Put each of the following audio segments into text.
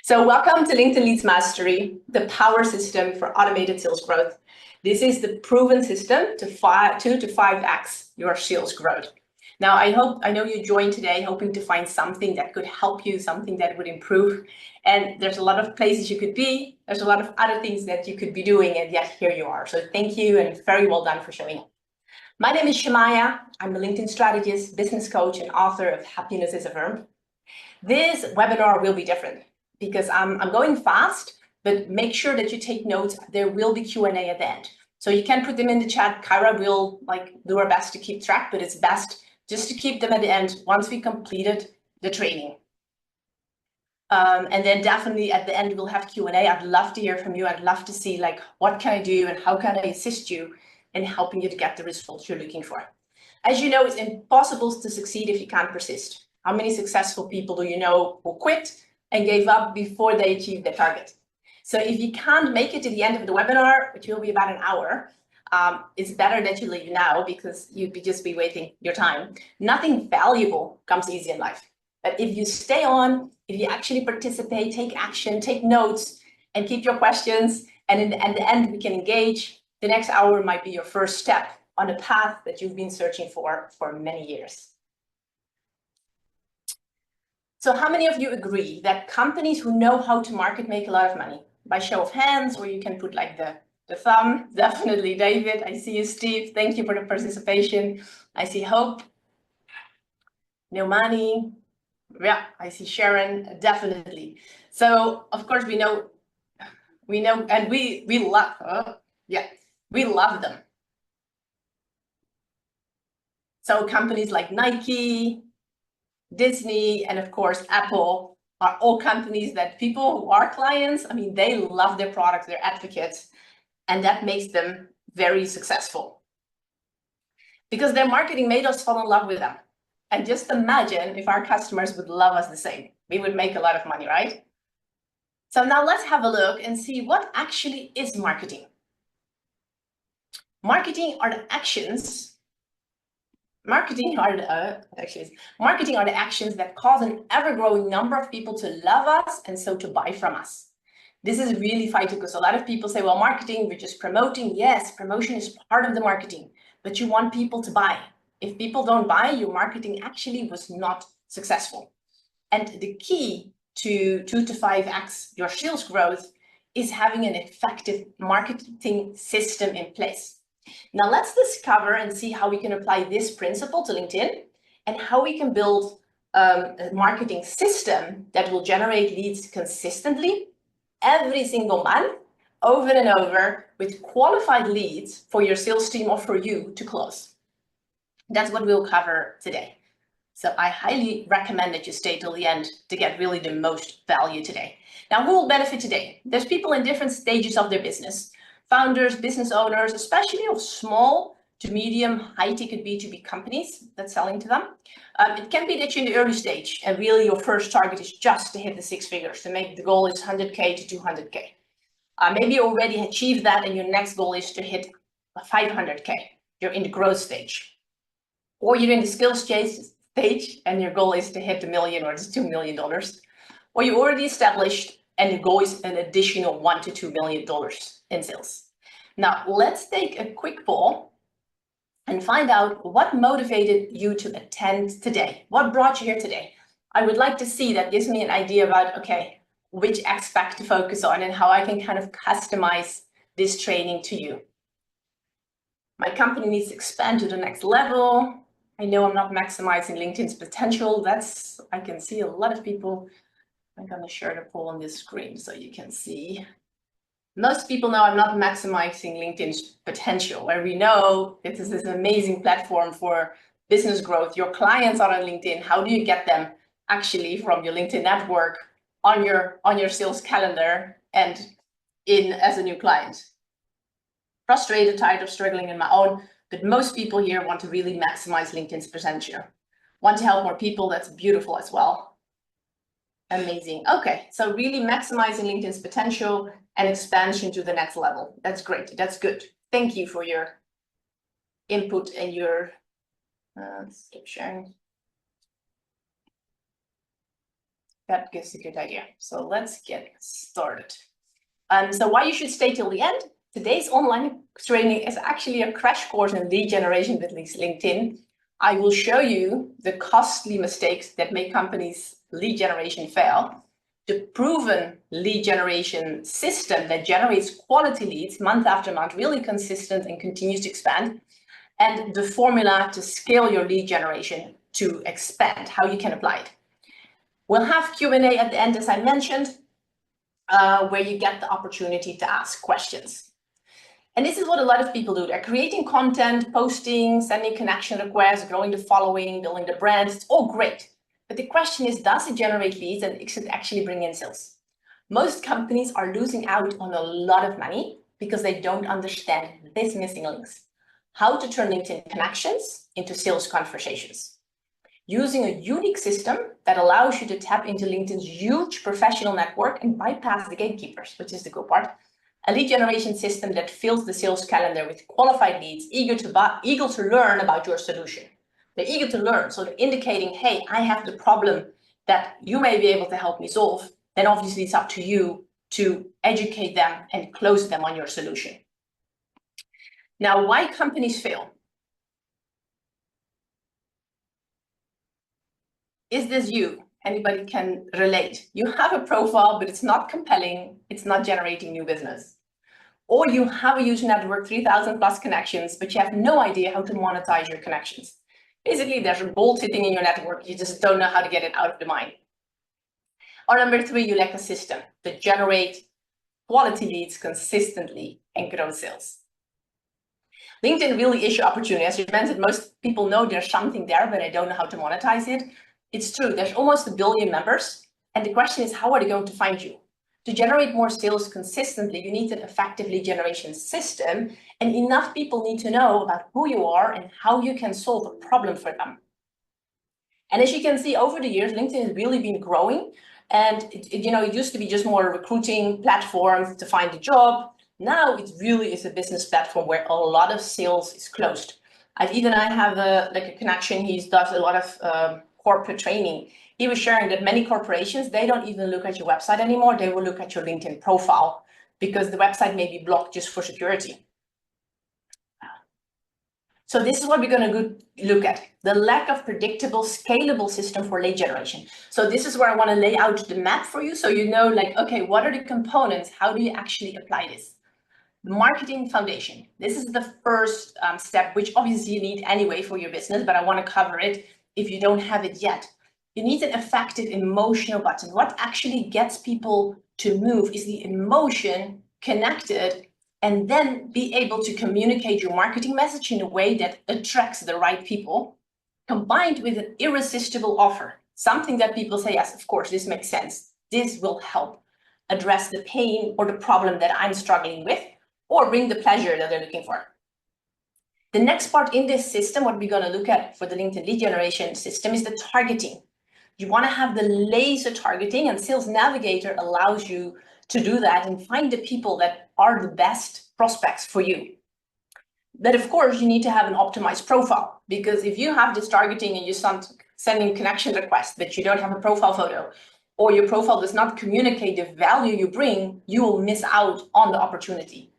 So welcome to LinkedIn Leads Mastery, the power system for automated sales growth. This is the proven system to 2 to 5x your sales growth. Now, I know you joined today hoping to find something that could help you, something that would improve. And there's a lot of places you could be. There's a lot of other things that you could be doing, and yet here you are. So thank you and very well done for showing up. My name is Shamaya. I'm a LinkedIn strategist, business coach, and author of Happiness is a Verb. This webinar will be different because I'm going fast, but make sure that you take notes. There will be Q&A at the end. So you can put them in the chat. Kyra will do her best to keep track, but it's best just to keep them at the end once we completed the training. And then definitely at the end, we'll have Q&A. I'd love to hear from you. I'd love to see what can I do and how can I assist you in helping you to get the results you're looking for. As you know, it's impossible to succeed if you can't persist. How many successful people do you know who quit and gave up before they achieved their target? So if you can't make it to the end of the webinar, which will be about an hour, it's better that you leave now because you'd just be wasting your time. Nothing valuable comes easy in life. But if you stay on, if you actually participate, take action, take notes, and keep your questions, and at the end we can engage, the next hour might be your first step on a path that you've been searching for many years. So how many of you agree that companies who know how to market make a lot of money? By show of hands, or you can put the thumb. Definitely, David. I see you, Steve. Thank you for the participation. I see Hope. No money. Yeah, I see Sharon. Definitely. So of course we know, and we love. We love them. So companies like Nike, Disney, and of course, Apple are all companies that people who are clients, they love their products, they're advocates, and that makes them very successful. Because their marketing made us fall in love with them. And just imagine if our customers would love us the same. We would make a lot of money, right? So now let's have a look and see what actually is marketing. Marketing are the actions Marketing are the actions that cause an ever-growing number of people to love us and so to buy from us. This is really vital because a lot of people say, well, marketing, we're just promoting. Yes, promotion is part of the marketing, but you want people to buy. If people don't buy, your marketing actually was not successful. And the key to 2 to 5x your sales growth is having an effective marketing system in place. Now let's discover and see how we can apply this principle to LinkedIn and how we can build a marketing system that will generate leads consistently every single month, over and over, with qualified leads for your sales team or for you to close. That's what we'll cover today. So I highly recommend that you stay till the end to get really the most value today. Now, who will benefit today? There's people in different stages of their business. Founders, business owners, especially of small to medium, high-ticket B2B companies that's selling to them. It can be that you're in the early stage and really your first target is just to hit the 6 figures, to make the goal is 100K to 200K. Maybe you already achieved that and your next goal is to hit 500K. You're in the growth stage. Or you're in the skills stage and your goal is to hit $1 million or $2 million. Or you already established and the goal is an additional $1 to $2 million in sales. Now, let's take a quick poll and find out what motivated you to attend today. What brought you here today? I would like to see. That gives me an idea about, okay, which aspect to focus on and how I can kind of customize this training to you. My company needs to expand to the next level. I know I'm not maximizing LinkedIn's potential. I can see a lot of people. I'm going to share the poll on this screen so you can see. Most people know I'm not maximizing LinkedIn's potential, where we know it is this amazing platform for business growth. Your clients are on LinkedIn. How do you get them actually from your LinkedIn network on your sales calendar and in as a new client? Frustrated, tired of struggling in my own, but most people here want to really maximize LinkedIn's potential. Want to help more people. That's beautiful as well. Amazing. Okay, so really maximizing LinkedIn's potential and expansion to the next level. That's great. That's good. Thank you for your input and your stop sharing. that gives a good idea. So let's get started. So why you should stay till the end? Today's online training is actually a crash course in lead generation with LinkedIn. I will show you the costly mistakes that make companies' lead generation fail, the proven lead generation system that generates quality leads month after month, really consistent and continues to expand, and the formula to scale your lead generation to expand, how you can apply it. We'll have Q&A at the end, as I mentioned, where you get the opportunity to ask questions. And this is what a lot of people do. They're creating content, posting, sending connection requests, growing the following, building the brand. It's all great. But the question is, does it generate leads and does it actually bring in sales? Most companies are losing out on a lot of money because they don't understand these missing links. How to turn LinkedIn connections into sales conversations. Using a unique system that allows you to tap into LinkedIn's huge professional network and bypass the gatekeepers, which is the cool part. A lead generation system that fills the sales calendar with qualified leads, eager to learn about your solution. They're eager to learn, so they're indicating, hey, I have the problem that you may be able to help me solve. Then obviously it's up to you to educate them and close them on your solution. Now, why companies fail? Is this you? Anybody can relate. You have a profile, but it's not compelling. It's not generating new business. Or you have a user network, 3,000 plus connections, but you have no idea how to monetize your connections. Basically, there's a gold sitting in your network. You just don't know how to get it out of the mind. Or number 3, you lack a system to generate quality leads consistently and grow sales. LinkedIn really is your opportunity. As you mentioned, most people know there's something there, but they don't know how to monetize it. It's true, there's almost 1 billion members. And the question is, how are they going to find you? To generate more sales consistently, you need an effective lead generation system, and enough people need to know about who you are and how you can solve a problem for them. And as you can see, over the years, LinkedIn has really been growing. And it used to be just more a recruiting platform to find a job. Now it really is a business platform where a lot of sales is closed. I have a connection. He does a lot of corporate training. He was sharing that many corporations, they don't even look at your website anymore. They will look at your LinkedIn profile because the website may be blocked just for security. So this is what we're going to look at, the lack of predictable, scalable system for lead generation. So this is where I want to lay out the map for you. So you know, okay, what are the components? How do you actually apply this? The marketing foundation. This is the first step, which obviously you need anyway for your business, but I want to cover it if you don't have it yet. You need an effective emotional button. What actually gets people to move is the emotion connected, and then be able to communicate your marketing message in a way that attracts the right people, combined with an irresistible offer. Something that people say, yes, of course, this makes sense. This will help address the pain or the problem that I'm struggling with, or bring the pleasure that they're looking for. The next part in this system, what we're going to look at for the LinkedIn lead generation system, is the targeting. You want to have the laser targeting, and Sales Navigator allows you to do that and find the people that are the best prospects for you. But of course, you need to have an optimized profile, because if you have this targeting and you start sending connection requests, but you don't have a profile photo, or your profile does not communicate the value you bring, you will miss out on the opportunity.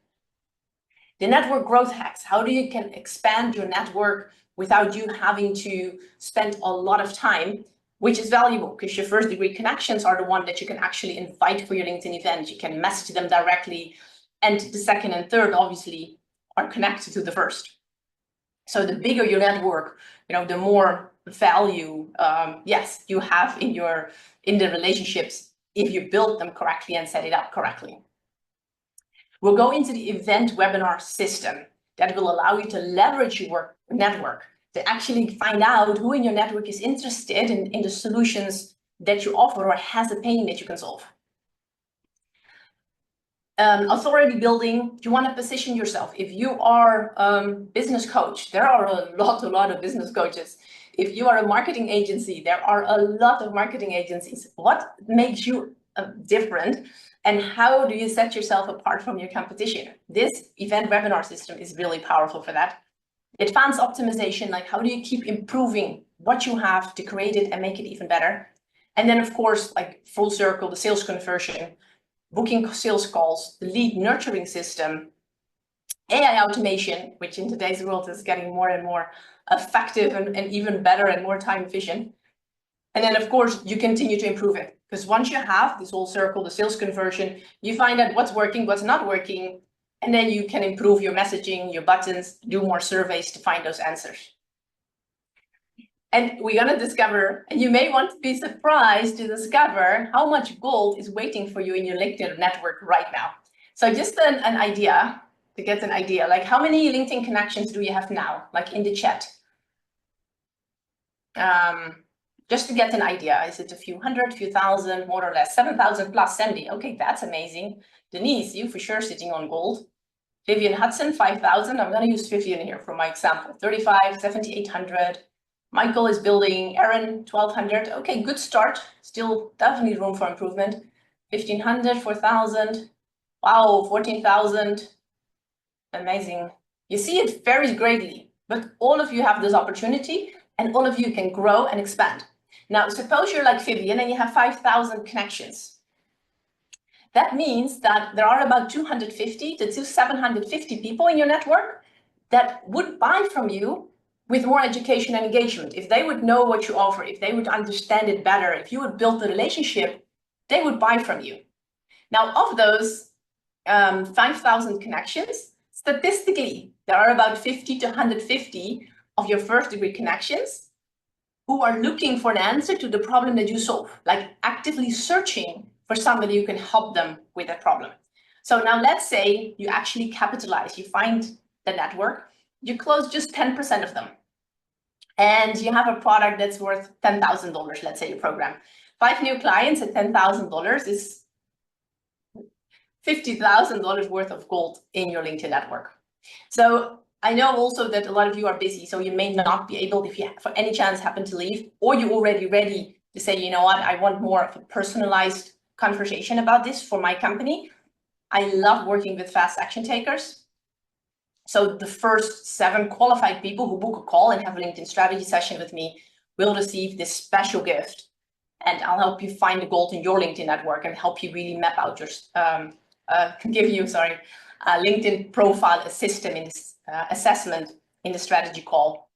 The network growth hacks, how do you can expand your network without you having to spend a lot of time, which is valuable because your first degree connections are the one that you can actually invite for your LinkedIn event. You can message them directly, and the second and third obviously are connected to the first. So the bigger your network, the more value, yes, you have in the relationships if you build them correctly and set it up correctly. We'll go into the event webinar system that will allow you to leverage your network to actually find out who in your network is interested in the solutions that you offer or has a pain that you can solve. Authority building, you want to position yourself. If you are a business coach, there are a lot of business coaches. If you are a marketing agency, there are a lot of marketing agencies. What makes you different, and how do you set yourself apart from your competition? This event webinar system is really powerful for that. Advanced optimization, like how do you keep improving what you have to create it and make it even better? And then of course, like full circle, the sales conversion, booking sales calls, the lead nurturing system, AI automation, which in today's world is getting more and more effective and even better and more time efficient. And then of course you continue to improve it, because once you have this whole circle, the sales conversion, you find out what's working, what's not working, and then you can improve your messaging, your buttons, do more surveys to find those answers. And we're going to discover, and you may want to be surprised to discover how much gold is waiting for you in your LinkedIn network right now. So just an idea, to get an idea, like how many LinkedIn connections do you have now, like in the chat? Just to get an idea, is it a few hundred, few thousand, more or less? 7,000 plus. Sandy, okay, that's amazing. Denise, you for sure sitting on gold. Vivian Hudson, 5,000. I'm going to use Vivian here for my example. 35, 7,800. Michael is building. Aaron, 1,200. Okay, good start. Still definitely room for improvement. 1,500, 4,000. Wow, 14,000. Amazing. You see, it varies greatly, but all of you have this opportunity and all of you can grow and expand. Now, suppose you're like Vivian and you have 5,000 connections. That means that there are about 250 to 750 people in your network that would buy from you with more education and engagement. If they would know what you offer, if they would understand it better, if you would build the relationship, they would buy from you. Now, of those 5,000 connections, statistically, there are about 50 to 150 of your first degree connections who are looking for an answer to the problem that you solve, like actively searching for somebody who can help them with that problem. So now let's say you actually capitalize, you find the network, you close just 10% of them, and you have a product that's worth $10,000, let's say your program. 5 new clients at $10,000 is $50,000 worth of gold in your LinkedIn network. So I know also that a lot of you are busy, so you may not be able, if you for any chance happen to leave, or you're already ready to say, you know what, I want more of a personalized conversation about this for my company. I love working with fast action takers. So the first 7 qualified people who book a call and have a LinkedIn strategy session with me will receive this special gift. And I'll help you find the gold in your LinkedIn network and help you really map out your, give you, LinkedIn profile system in this assessment in the strategy call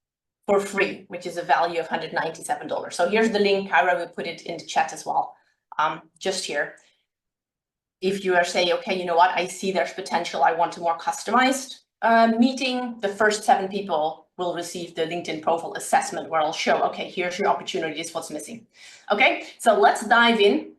for free, which is a value of $197. So here's the link. Kyra will put it in the chat as well, just here. If you are saying, okay, you know what, I see there's potential, I want a more customized meeting, the first 7 people will receive the LinkedIn profile assessment where I'll show, okay, here's your opportunities, what's missing. Okay, so let's dive in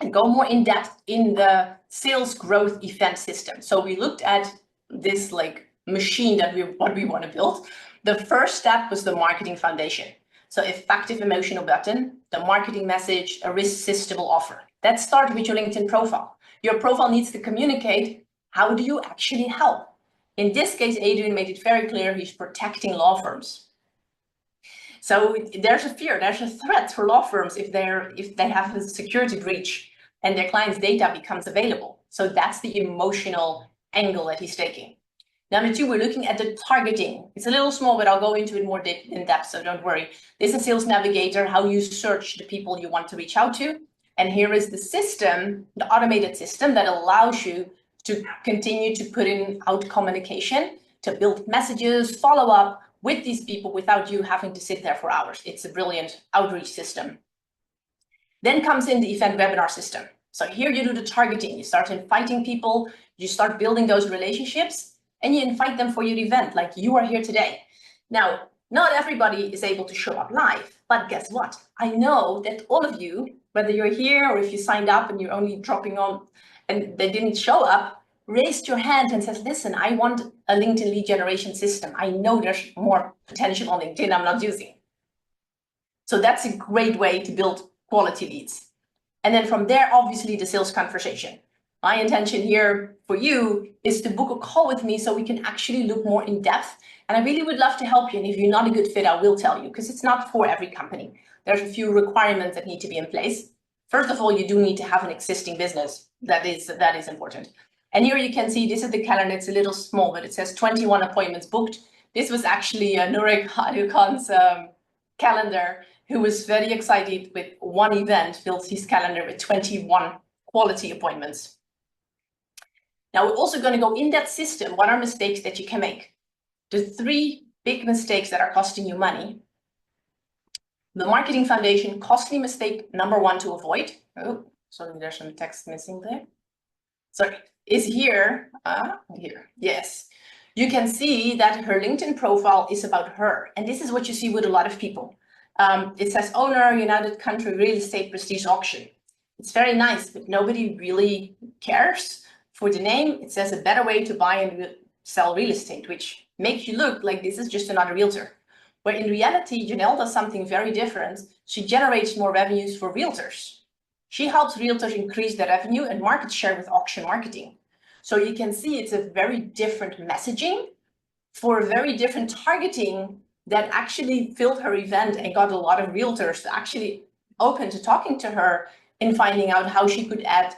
and go more in depth in the sales growth event system. So we looked at this like machine that what we want to build. The first step was the marketing foundation. So effective emotional button, the marketing message, a irresistible offer. That starts with your LinkedIn profile. Your profile needs to communicate, how do you actually help? In this case, Adrian made it very clear he's protecting law firms. So there's a fear, there's a threat for law firms if they have a security breach and their client's data becomes available. So that's the emotional angle that he's taking. Number 2, we're looking at the targeting. It's a little small, but I'll go into it more in depth, so don't worry. This is Sales Navigator, how you search the people you want to reach out to. And here is the system, the automated system that allows you to continue to put in out communication, to build messages, follow up with these people without you having to sit there for hours. It's a brilliant outreach system. Then comes in the event webinar system. So here you do the targeting, you start inviting people, you start building those relationships, and you invite them for your event, like you are here today. Now, not everybody is able to show up live, but guess what? I know that all of you, whether you're here or if you signed up and you're only dropping on and they didn't show up, raised your hand and says, listen, I want a LinkedIn lead generation system. I know there's more potential on LinkedIn I'm not using. So that's a great way to build quality leads. And then from there, obviously the sales conversation. My intention here for you is to book a call with me so we can actually look more in depth. And I really would love to help you. And if you're not a good fit, I will tell you, because it's not for every company. There's a few requirements that need to be in place. First of all, you do need to have an existing business. That is important. And here you can see, this is the calendar. It's a little small, but it says 21 appointments booked. This was actually Nurek Hadukan's calendar who was very excited with one event, fills his calendar with 21 quality appointments. Now, we're also going to go in that system. What are mistakes that you can make? The 3 big mistakes that are costing you money. The Marketing Foundation costly mistake number 1 to avoid. Oh, sorry, there's some text missing there. Sorry, is here. Here, yes. You can see that her LinkedIn profile is about her. And this is what you see with a lot of people. It says owner, United Country Real Estate Prestige Auction. It's very nice, but nobody really cares for the name. It says a better way to buy and sell real estate, which makes you look like this is just another realtor. Where in reality, Janelle does something very different. She generates more revenues for realtors. She helps realtors increase their revenue and market share with auction marketing. So you can see it's a very different messaging for a very different targeting that actually filled her event and got a lot of realtors to actually open to talking to her and finding out how she could add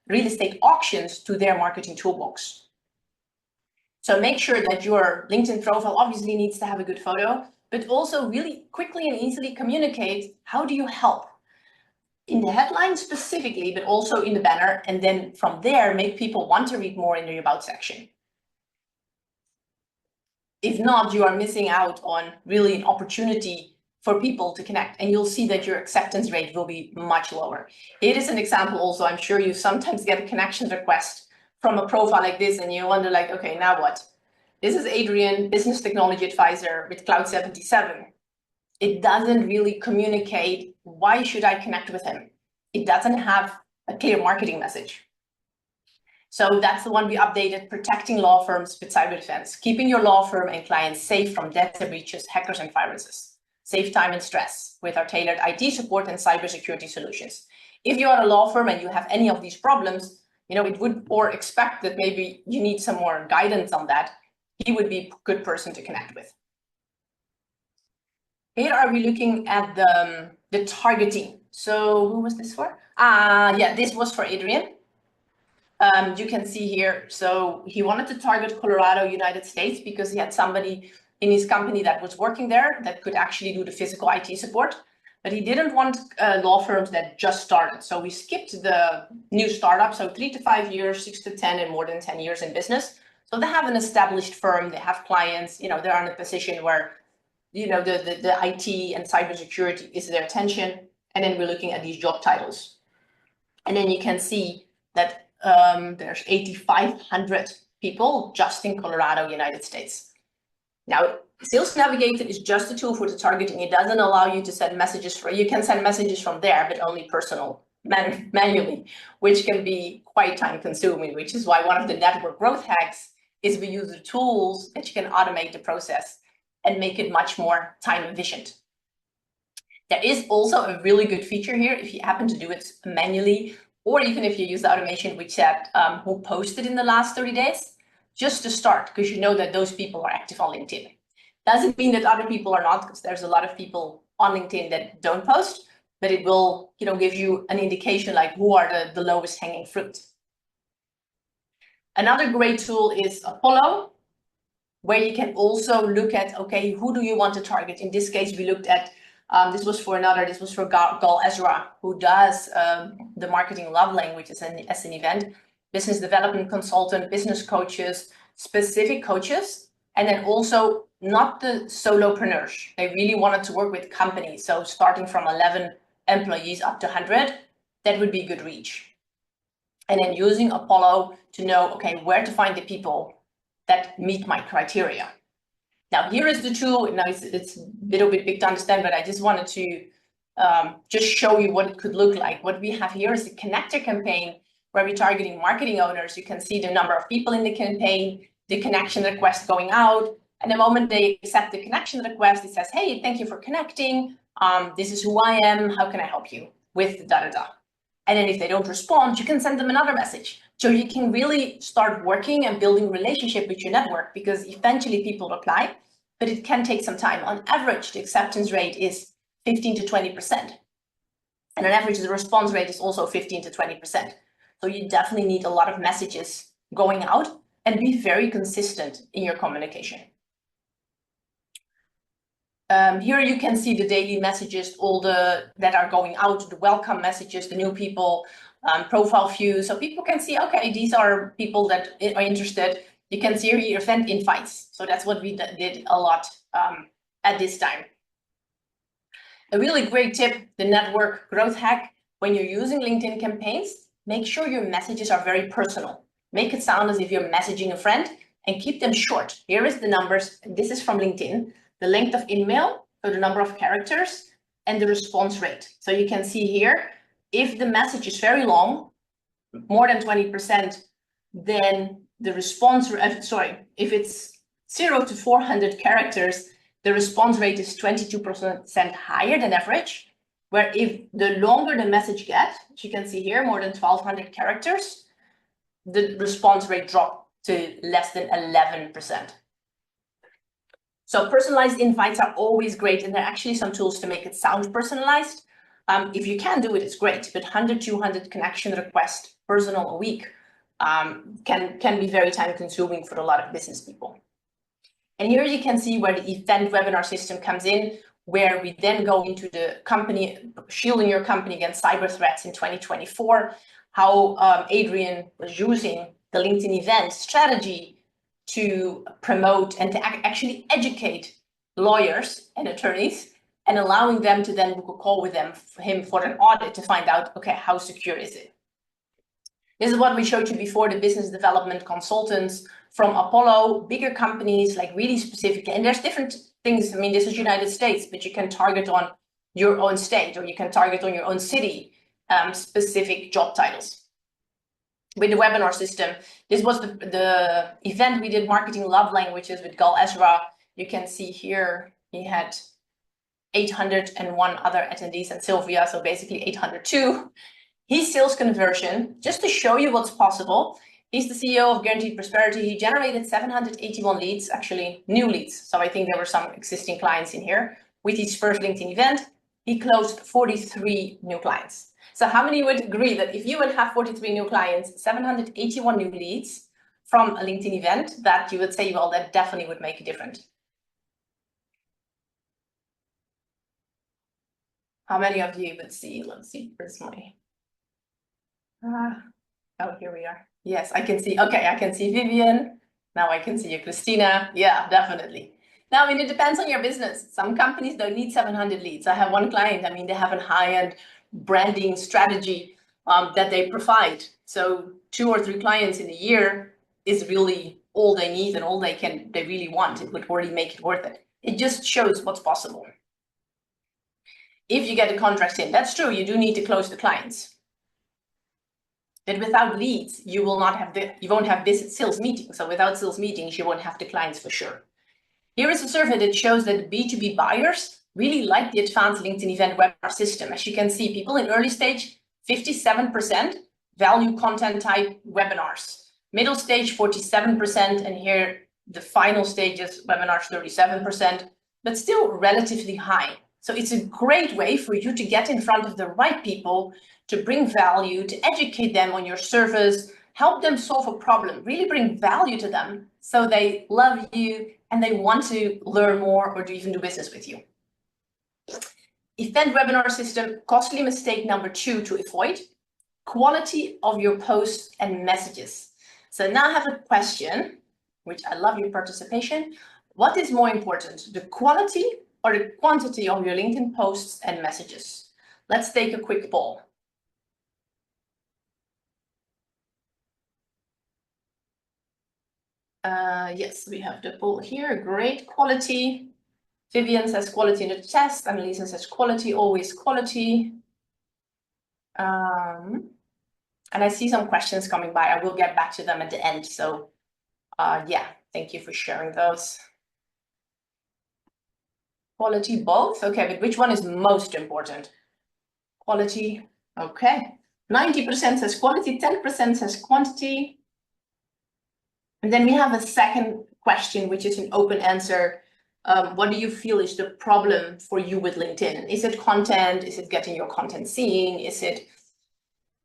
real estate auctions to their marketing toolbox. So make sure that your LinkedIn profile obviously needs to have a good photo, but also really quickly and easily communicate how do you help in the headline specifically, but also in the banner. And then from there, make people want to read more in the about section. If not, you are missing out on really an opportunity for people to connect, and you'll see that your acceptance rate will be much lower. It is an example also, I'm sure you sometimes get a connection request from a profile like this and you wonder like, okay, now what? This is Adrian, business technology advisor with Cloud 77. It doesn't really communicate why should I connect with him. It doesn't have a clear marketing message. So that's the one we updated, protecting law firms with cyber defense, keeping your law firm and clients safe from data breaches, hackers, and viruses. Save time and stress with our tailored IT support and cybersecurity solutions. If you are a law firm and you have any of these problems, it would, or expect that maybe you need some more guidance on that, he would be a good person to connect with. Here are we looking at the targeting. So who was this for? Yeah, this was for Adrian. You can see here, so he wanted to target Colorado, United States, because he had somebody in his company that was working there that could actually do the physical IT support, but he didn't want law firms that just started. So we skipped the new startup, so 3 to 5 years, 6 to 10, and more than 10 years in business. So they have an established firm, they have clients, they're in a position where, the IT and cybersecurity is their attention. And then we're looking at these job titles. And then you can see that there's 8,500 people just in Colorado, United States. Now, Sales Navigator is just a tool for the targeting. It doesn't allow you to send messages you can send messages from there, but only personal, manually, which can be quite time consuming, which is why one of the network growth hacks is we use the tools that you can automate the process and make it much more time efficient. There is also a really good feature here if you happen to do it manually, or even if you use the automation which said who posted in the last 30 days, just to start, because you know that those people are active on LinkedIn. Doesn't mean that other people are not, because there's a lot of people on LinkedIn that don't post, but it will give you an indication like who are the lowest hanging fruit. Another great tool is Apollo, where you can also look at, okay, who do you want to target? In this case, we looked at, this was for Gal Ezra, who does the Marketing Love Language as an event, business development consultant, business coaches, specific coaches, and then also not the solopreneurs. They really wanted to work with companies. So starting from 11 employees up to 100, that would be good reach. And then using Apollo to know, okay, where to find the people that meet my criteria. Now, here is the tool. Now, it's a little bit big to understand, but I just wanted to just show you what it could look like. What we have here is a connector campaign where we're targeting marketing owners. You can see the number of people in the campaign, the connection request going out. And the moment they accept the connection request, it says, hey, thank you for connecting. This is who I am. How can I help you with da-da-da? And then if they don't respond, you can send them another message. So you can really start working and building relationship with your network, because eventually people reply, but it can take some time. On average, the acceptance rate is 15 to 20%. And on average, the response rate is also 15 to 20%. So you definitely need a lot of messages going out and be very consistent in your communication. Here you can see the daily messages, all that are going out, the welcome messages, the new people, profile views. So people can see, okay, these are people that are interested. You can see here event invites. So that's what we did a lot at this time. A really great tip, the network growth hack, when you're using LinkedIn campaigns, make sure your messages are very personal. Make it sound as if you're messaging a friend and keep them short. Here is the numbers. This is from LinkedIn. The length of email, so the number of characters, and the response rate. So you can see here, if the message is very long, more than 20%, then the response, if it's 0 to 400 characters, the response rate is 22% higher than average, where if the longer the message gets, as you can see here, more than 1200 characters, the response rate dropped to less than 11%. So personalized invites are always great, and there are actually some tools to make it sound personalized. If you can do it, it's great, but 100, 200 connection requests personal a week can be very time consuming for a lot of business people. And here you can see where the event webinar system comes in, where we then go into the company, shielding your company against cyber threats in 2024, how Adrian was using the LinkedIn event strategy to promote and to actually educate lawyers and attorneys, and allowing them to then book a call with him for an audit to find out, okay, how secure is it? This is what we showed you before, the business development consultants from Apollo, bigger companies, like really specific, and there's different things. I mean, this is United States, but you can target on your own state, or you can target on your own city, specific job titles. With the webinar system, this was the event we did, Marketing Love Languages, with Gal Ezra. You can see here, he had 801 other attendees, and Sylvia, so basically 802. His sales conversion, just to show you what's possible, he's the CEO of Guaranteed Prosperity. He generated 781 leads, actually new leads. So I think there were some existing clients in here. With his first LinkedIn event, he closed 43 new clients. So how many would agree that if you would have 43 new clients, 781 new leads from a LinkedIn event, that you would say, well, that definitely would make a difference? How many of you would see? Let's see, personally. Oh, here we are. Yes, I can see. Okay, I can see Vivian. Now I can see you, Christina. Yeah, definitely. Now, I mean, it depends on your business. Some companies don't need 700 leads. I have one client, I mean, they have a high-end branding strategy that they provide. So 2 or 3 clients in a year is really all they need and all they really want. It would already make it worth it. It just shows what's possible. If you get a contract in, that's true, you do need to close the clients. But without leads, you won't have this sales meetings. So without sales meetings, you won't have the clients for sure. Here is a survey that shows that B2B buyers really like the advanced LinkedIn event webinar system. As you can see, people in early stage, 57% value content type webinars. Middle stage, 47%, and here the final stages, webinars, 37%, but still relatively high. So it's a great way for you to get in front of the right people, to bring value, to educate them on your service, help them solve a problem, really bring value to them so they love you and they want to learn more or even do business with you. Event webinar system, costly mistake number 2 to avoid, quality of your posts and messages. So now I have a question, which I love your participation. What is more important, the quality or the quantity of your LinkedIn posts and messages? Let's take a quick poll. Yes, we have the poll here. Great quality. Vivian says quality in the test. Annalisa says quality, always quality. And I see some questions coming by. I will get back to them at the end. So yeah, thank you for sharing those. Quality both. Okay, but which one is most important? Quality. Okay. 90% says quality, 10% says quantity. And then we have a second question, which is an open answer. What do you feel is the problem for you with LinkedIn? Is it content? Is it getting your content seen? Is it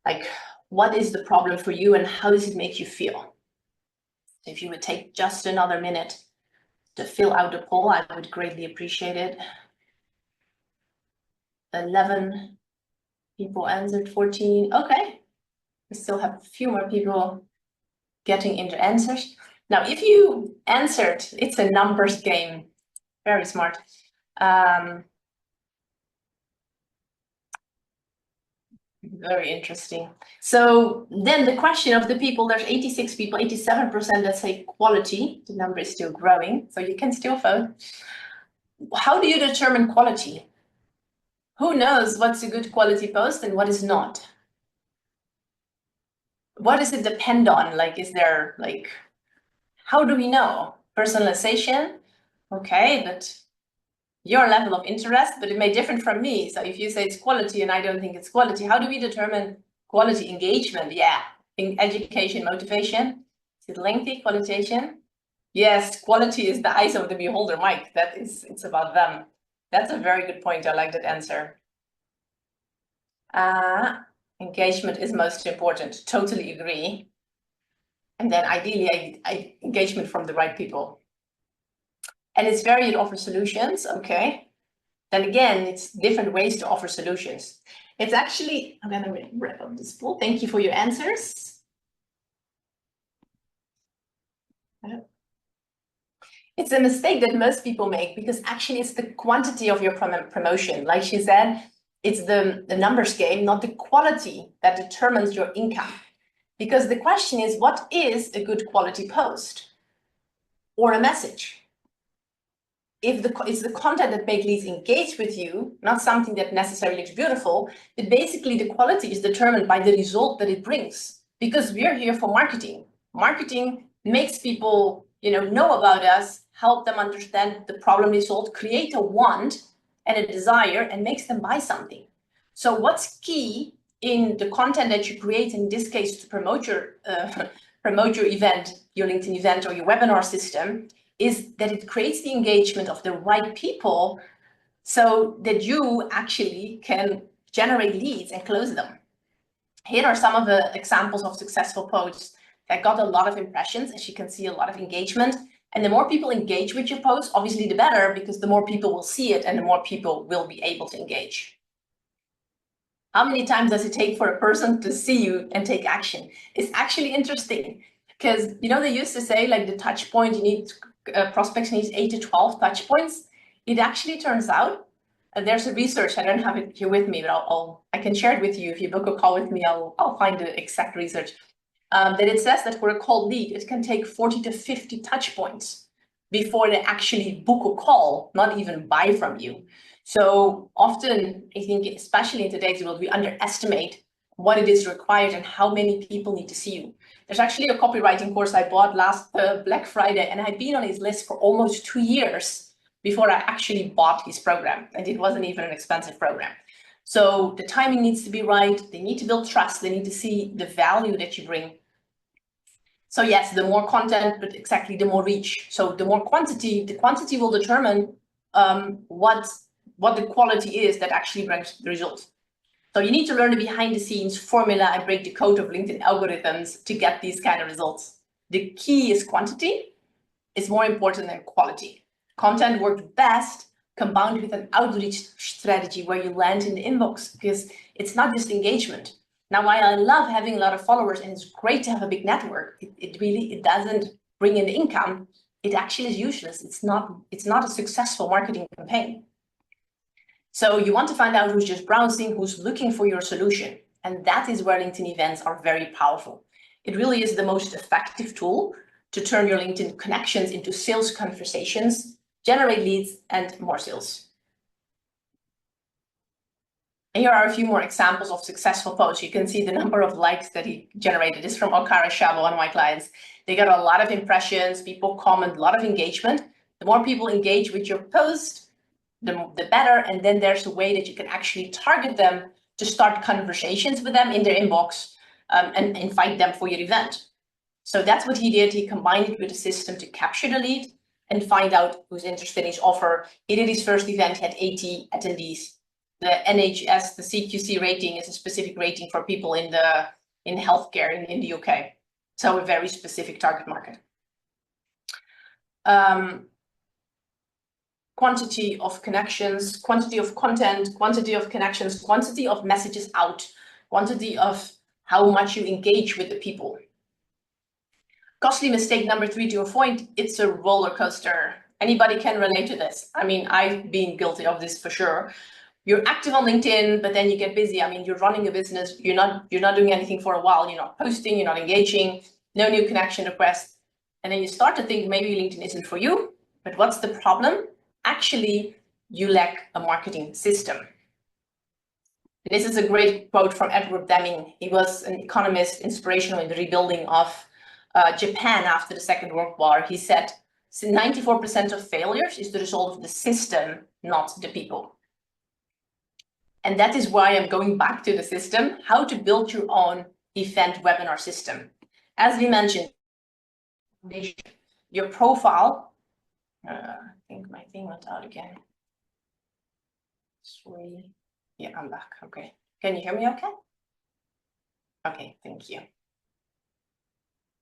like, what is the problem for you and how does it make you feel? If you would take just another minute to fill out the poll, I would greatly appreciate it. 11 people answered, 14. Okay, we still have a few more people getting into answers. Now, if you answered, it's a numbers game. Very smart. Very interesting. So then the question of the people, there's 86 people, 87% that say quality. The number is still growing, so you can still vote. How do you determine quality? Who knows what's a good quality post and what is not? What does it depend on? Like, is there like, how do we know? Personalization? Okay, but your level of interest, but it may differ from me. So if you say it's quality and I don't think it's quality, how do we determine quality? Engagement? Yeah. In education, motivation. Is it lengthy? Qualitation? Yes, quality is the eyes of the beholder, Mike. It's about them. That's a very good point. I like that answer. Engagement is most important. Totally agree. And then ideally, engagement from the right people. And it's varied offer solutions. Okay. Then again, it's different ways to offer solutions. It's actually, I'm going to wrap up this poll. Thank you for your answers. It's a mistake that most people make because actually it's the quantity of your promotion. Like she said, it's the numbers game, not the quality that determines your income. Because the question is, what is a good quality post or a message? If it's the content that makes leads engage with you, not something that necessarily looks beautiful, but basically the quality is determined by the result that it brings. Because we're here for marketing. Marketing makes people, know about us, help them understand the problem they solve, create a want and a desire, and makes them buy something. So what's key in the content that you create, in this case, to promote your event, your LinkedIn event or your webinar system, is that it creates the engagement of the right people so that you actually can generate leads and close them. Here are some of the examples of successful posts that got a lot of impressions. As you can see, a lot of engagement. And the more people engage with your post, obviously the better, because the more people will see it and the more people will be able to engage. How many times does it take for a person to see you and take action? It's actually interesting because, they used to say like the touch point, you need prospects needs 8 to 12 touch points. It actually turns out, there's a research, I don't have it here with me, but I can share it with you. If you book a call with me, I'll find the exact research. That it says that for a cold lead, it can take 40 to 50 touch points before they actually book a call, not even buy from you. So often, I think, especially in today's world, we underestimate what it is required and how many people need to see you. There's actually a copywriting course I bought last Black Friday, and I'd been on his list for almost 2 years before I actually bought his program. And it wasn't even an expensive program. So the timing needs to be right. They need to build trust. They need to see the value that you bring. So yes, the more content, but exactly the more reach. So the more quantity, the quantity will determine what the quality is that actually brings the result. So you need to learn the behind the scenes formula and break the code of LinkedIn algorithms to get these kind of results. The key is quantity. It's more important than quality. Content works best combined with an outreach strategy where you land in the inbox, because it's not just engagement. Now, while I love having a lot of followers and it's great to have a big network, it doesn't bring in the income. It actually is useless. It's not a successful marketing campaign. So you want to find out who's just browsing, who's looking for your solution. And that is where LinkedIn events are very powerful. It really is the most effective tool to turn your LinkedIn connections into sales conversations, generate leads, and more sales. And here are a few more examples of successful posts. You can see the number of likes that he generated. This is from Okara Shabo, one of my clients. They got a lot of impressions, people comment, a lot of engagement. The more people engage with your post, the better. And then there's a way that you can actually target them to start conversations with them in their inbox and invite them for your event. So that's what he did. He combined it with a system to capture the lead and find out who's interested in his offer. He did his first event, he had 80 attendees. The NHS, the CQC rating is a specific rating for people in healthcare in the UK. So a very specific target market. quantity of connections, quantity of content, quantity of connections, quantity of messages out, quantity of how much you engage with the people. Costly mistake number 3, to your point, it's a roller coaster. Anybody can relate to this. I mean, I've been guilty of this for sure. You're active on LinkedIn, but then you get busy. I mean, you're running a business, you're not doing anything for a while, you're not posting, you're not engaging, no new connection requests. And then you start to think maybe LinkedIn isn't for you, but what's the problem? Actually, you lack a marketing system. This is a great quote from Edward Deming. He was an economist, inspirational in the rebuilding of Japan after the Second World War. He said, 94% of failures is the result of the system, not the people. And that is why I'm going back to the system, how to build your own event webinar system. As we mentioned, your profile, I think my thing went out again. Sorry. Yeah, I'm back. Okay. Can you hear me okay? Okay, thank you.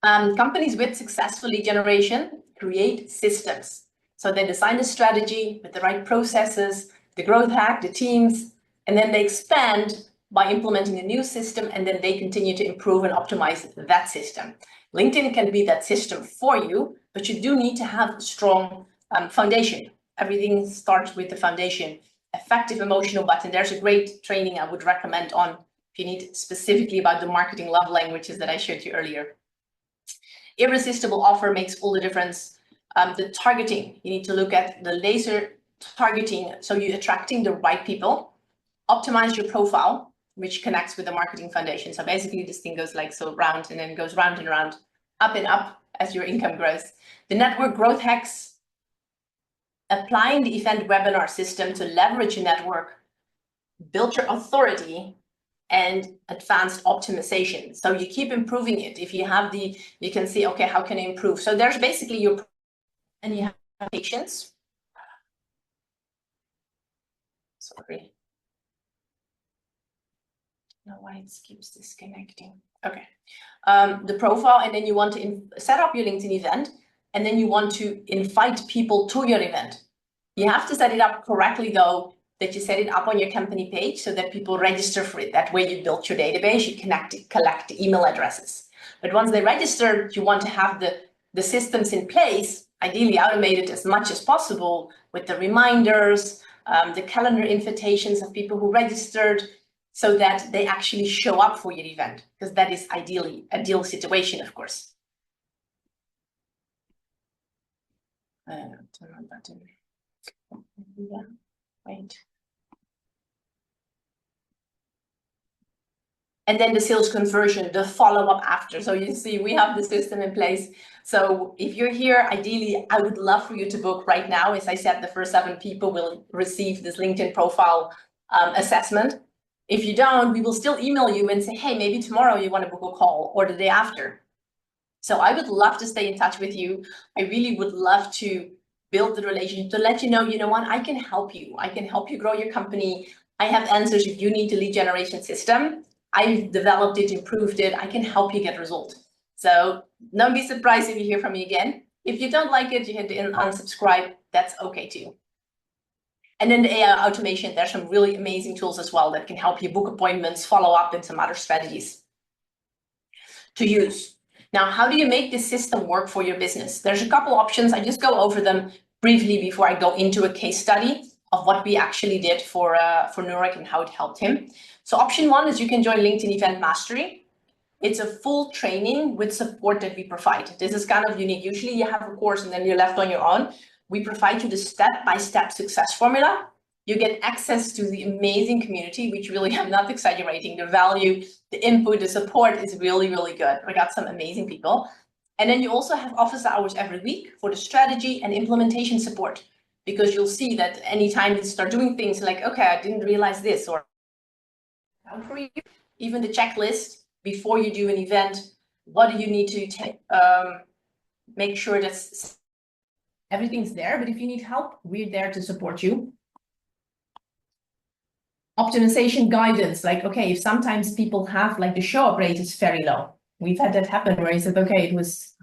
Companies with successful lead generation create systems. So they design a strategy with the right processes, the growth hack, the teams, and then they expand by implementing a new system, and then they continue to improve and optimize that system. LinkedIn can be that system for you, but you do need to have a strong foundation. Everything starts with the foundation. Effective emotional button. There's a great training I would recommend on if you need specifically about the marketing love languages that I showed you earlier. Irresistible offer makes all the difference. The targeting, you need to look at the laser targeting. So you're attracting the right people. Optimize your profile, which connects with the marketing foundation. So basically this thing goes like so round and then goes round and round, up and up as your income grows. The network growth hacks, applying the event webinar system to leverage a network, build your authority, and advanced optimization. So you keep improving it. If you have you can see, okay, how can I improve? So there's basically and you have patience. Sorry. I don't know why it keeps disconnecting. Okay. The profile, and then you want to set up your LinkedIn event, and then you want to invite people to your event. You have to set it up correctly though, that you set it up on your company page so that people register for it. That way you build your database, you collect email addresses. But once they register, you want to have the systems in place, ideally automated as much as possible with the reminders, the calendar invitations of people who registered, so that they actually show up for your event, because that is ideal situation, of course. Turn on button. Yeah, wait. And then the sales conversion, the follow-up after. So you see, we have the system in place. So if you're here, ideally, I would love for you to book right now. As I said, the first 7 people will receive this LinkedIn profile assessment. If you don't, we will still email you and say, hey, maybe tomorrow you want to book a call, or the day after. So I would love to stay in touch with you. I really would love to build the relationship, to let you know what, I can help you. I can help you grow your company. I have answers if you need a lead generation system. I've developed it, improved it. I can help you get results. So don't be surprised if you hear from me again. If you don't like it, you hit unsubscribe. That's okay too. And then the AI automation, there's some really amazing tools as well that can help you book appointments, follow up, and some other strategies to use. Now, how do you make this system work for your business? There's a couple options. I just go over them briefly before I go into a case study of what we actually did for Nurek and how it helped him. So option 1 is you can join LinkedIn Event Mastery. It's a full training with support that we provide. This is kind of unique. Usually you have a course and then you're left on your own. We provide you the step-by-step success formula. You get access to the amazing community, which really, I'm not exaggerating. The value, the input, the support is really, really good. We got some amazing people. And then you also have office hours every week for the strategy and implementation support, because you'll see that anytime you start doing things like, okay, I didn't realize this, or for you, even the checklist before you do an event, what do you need to make sure that everything's there. But if you need help, we're there to support you. Optimization guidance, like, okay, if sometimes people have like the show up rate is very low. We've had that happen where he said, okay, it was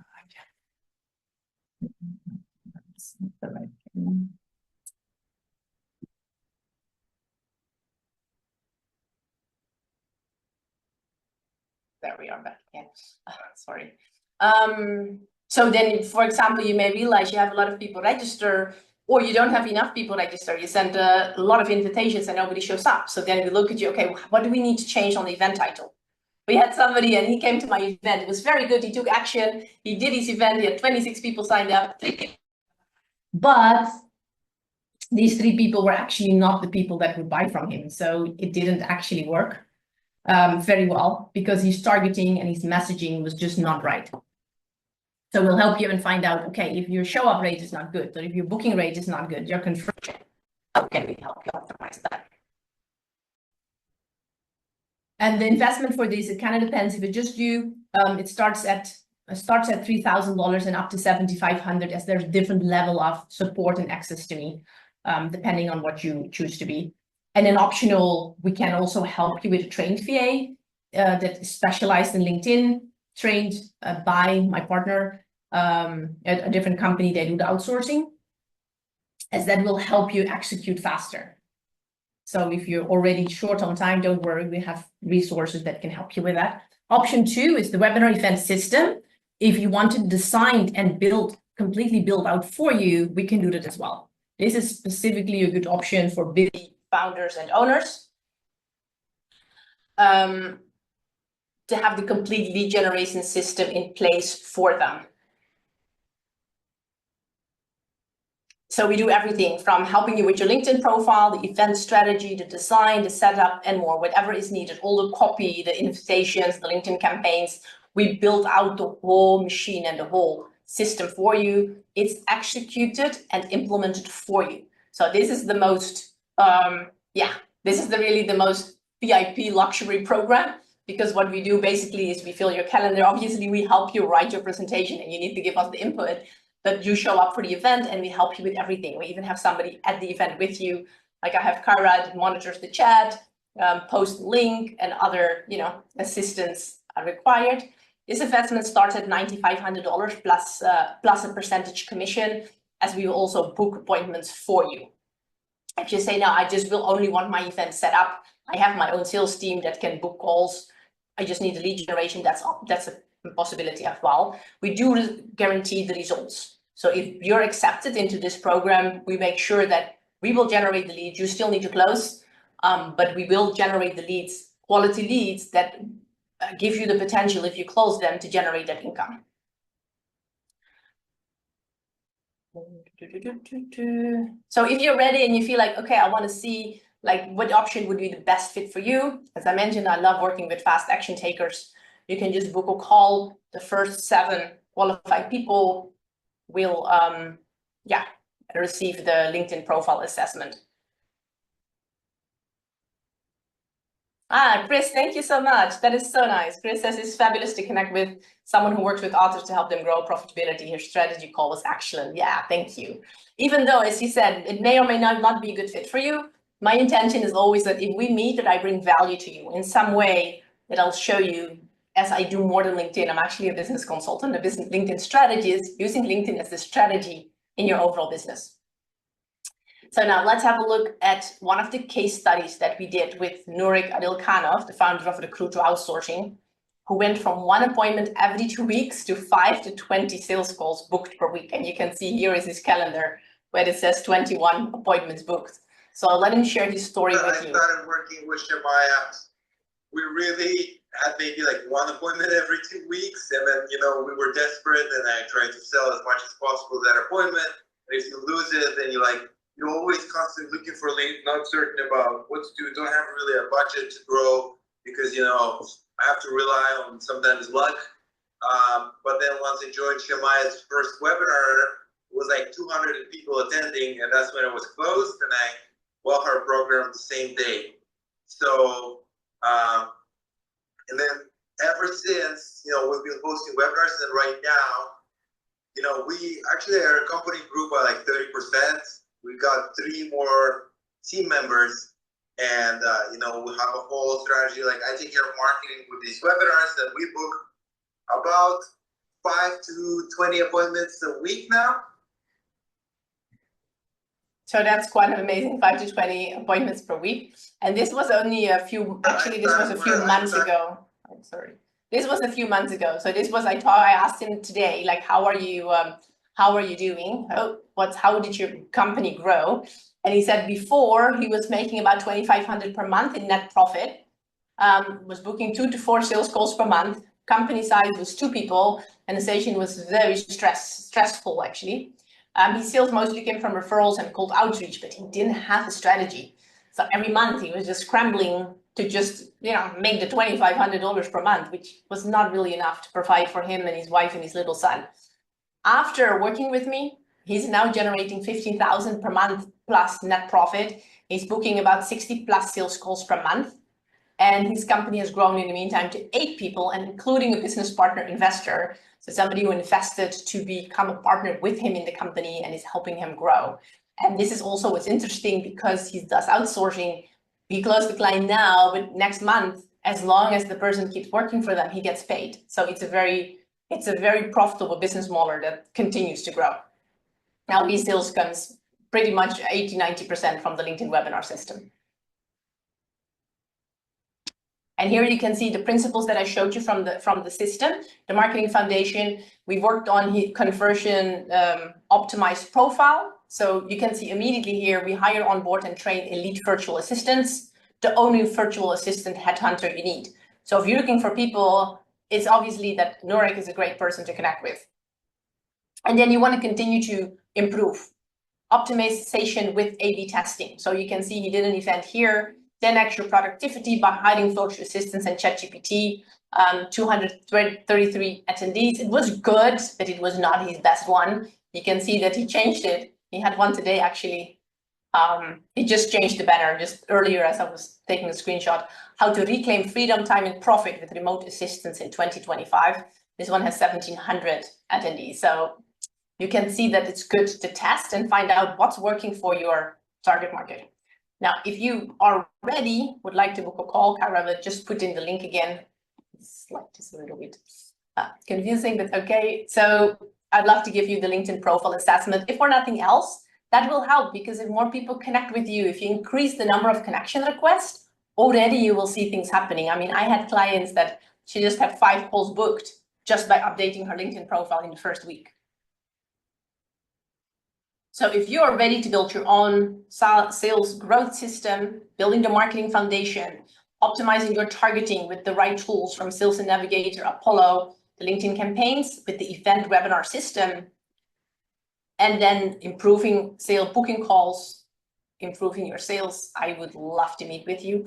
there we are back again. Sorry. So then, for example, you may realize you have a lot of people register, or you don't have enough people register. You send a lot of invitations and nobody shows up. So then we look at you, okay, what do we need to change on the event title? We had somebody and he came to my event. It was very good. He took action. He did his event. He had 26 people signed up. But these 3 people were actually not the people that would buy from him. So it didn't actually work very well, because his targeting and his messaging was just not right. So we'll help you and find out, okay, if your show up rate is not good, or if your booking rate is not good, your conversion, how can we help you optimize that? And the investment for this, it kind of depends. If it's just you, it starts at $3,000 and up to $7,500, as there's different level of support and access to me, depending on what you choose to be. And then optional, we can also help you with a trained VA that is specialized in LinkedIn, trained by my partner at a different company. They do the outsourcing, as that will help you execute faster. So if you're already short on time, don't worry, we have resources that can help you with that. Option 2 is the webinar event system. If you want it designed and completely built out for you, we can do that as well. This is specifically a good option for busy founders and owners. To have the complete lead generation system in place for them. So we do everything from helping you with your LinkedIn profile, the event strategy, the design, the setup, and more, whatever is needed, all the copy, the invitations, the LinkedIn campaigns. We build out the whole machine and the whole system for you. It's executed and implemented for you. So this is the most, this is really the most VIP luxury program, because what we do basically is we fill your calendar. Obviously, we help you write your presentation and you need to give us the input, but you show up for the event and we help you with everything. We even have somebody at the event with you. Like I have Kara that monitors the chat, post link, and other, assistance are required. This investment starts at $9,500 plus a percentage commission, as we will also book appointments for you. If you say, no, I just will only want my event set up, I have my own sales team that can book calls, I just need the lead generation, that's a possibility as well. We do guarantee the results. So if you're accepted into this program, we make sure that we will generate the leads. You still need to close, but we will generate the leads, quality leads that give you the potential, if you close them, to generate that income. So if you're ready and you feel like, okay, I want to see like what option would be the best fit for you. As I mentioned, I love working with fast action takers. You can just book a call. The first 7 qualified people will receive the LinkedIn profile assessment. Chris, thank you so much. That is so nice. Chris says it's fabulous to connect with someone who works with authors to help them grow profitability. Your strategy call was excellent. Yeah, thank you. Even though, as you said, it may or may not be a good fit for you, my intention is always that if we meet, that I bring value to you in some way, that I'll show you, as I do more than LinkedIn. I'm actually a business consultant, a business LinkedIn strategist, using LinkedIn as the strategy in your overall business. So now let's have a look at one of the case studies that we did with Nurik Adilkhanov, the founder of Recruit to Outsourcing, who went from 1 appointment every 2 weeks to 5 to 20 sales calls booked per week. And you can see here is his calendar where it says 21 appointments booked. So I'll let him share his story with you. I started working with Shemaya. We really had maybe like 1 appointment every 2 weeks. And then, we were desperate and I tried to sell as much as possible that appointment. And if you lose it, then you're always constantly looking for leads, not certain about what to do. Don't have really a budget to grow because, I have to rely on sometimes luck. But then once I joined Shemaya's first webinar, it was like 200 people attending, and that's when it was closed, and I bought her program the same day. So, and then ever since, we've been hosting webinars, and right now, we actually, our company grew by like 30%. We got 3 more team members, and we have a whole strategy. Like I take care of marketing with these webinars, and we book about 5 to 20 appointments a week now. So that's quite an amazing 5 to 20 appointments per week. And this was only a few, actually this was a few months ago. I'm sorry. This was a few months ago. So this was, I asked him today, like, how are you doing? How did your company grow? And he said before he was making about 2,500 per month in net profit, was booking 2 to 4 sales calls per month. Company size was 2 people, and the session was very stressful actually. His sales mostly came from referrals and cold outreach, but he didn't have a strategy. So every month he was just scrambling to just, make the $2,500 per month, which was not really enough to provide for him and his wife and his little son. After working with me, he's now generating 15,000 per month plus net profit. He's booking about 60 plus sales calls per month. And his company has grown in the meantime to 8 people, and including a business partner investor. So somebody who invested to become a partner with him in the company and is helping him grow. And this is also what's interesting because he does outsourcing. We close the client now, but next month, as long as the person keeps working for them, he gets paid. So it's a very profitable business model that continues to grow. Now, his sales comes pretty much 80-90% from the LinkedIn webinar system. And here you can see the principles that I showed you from the system, the marketing foundation. We worked on his conversion optimized profile. So you can see immediately here, we hire, onboard, and train elite virtual assistants, the only virtual assistant headhunter you need. So if you're looking for people, it's obviously that Nurek is a great person to connect with. And then you want to continue to improve optimization with A/B testing. So you can see he did an event here, 10x your productivity by hiring virtual assistants and ChatGPT, 233 attendees. It was good, but it was not his best one. You can see that he changed it. He had one today, actually. He just changed the banner just earlier as I was taking a screenshot. How to reclaim freedom, time, and profit with remote assistance in 2025. This one has 1,700 attendees. So you can see that it's good to test and find out what's working for your target market. Now, if you are ready, would like to book a call, Kara will just put in the link again. It's like this a little bit confusing, but okay. So I'd love to give you the LinkedIn profile assessment. If for nothing else, that will help because if more people connect with you, if you increase the number of connection requests, already you will see things happening. I mean, I had clients that she just had 5 calls booked just by updating her LinkedIn profile in the first week. So if you are ready to build your own sales growth system, building the marketing foundation, optimizing your targeting with the right tools from Sales and Navigator, Apollo, the LinkedIn campaigns with the event webinar system, and then improving sale booking calls, improving your sales, I would love to meet with you.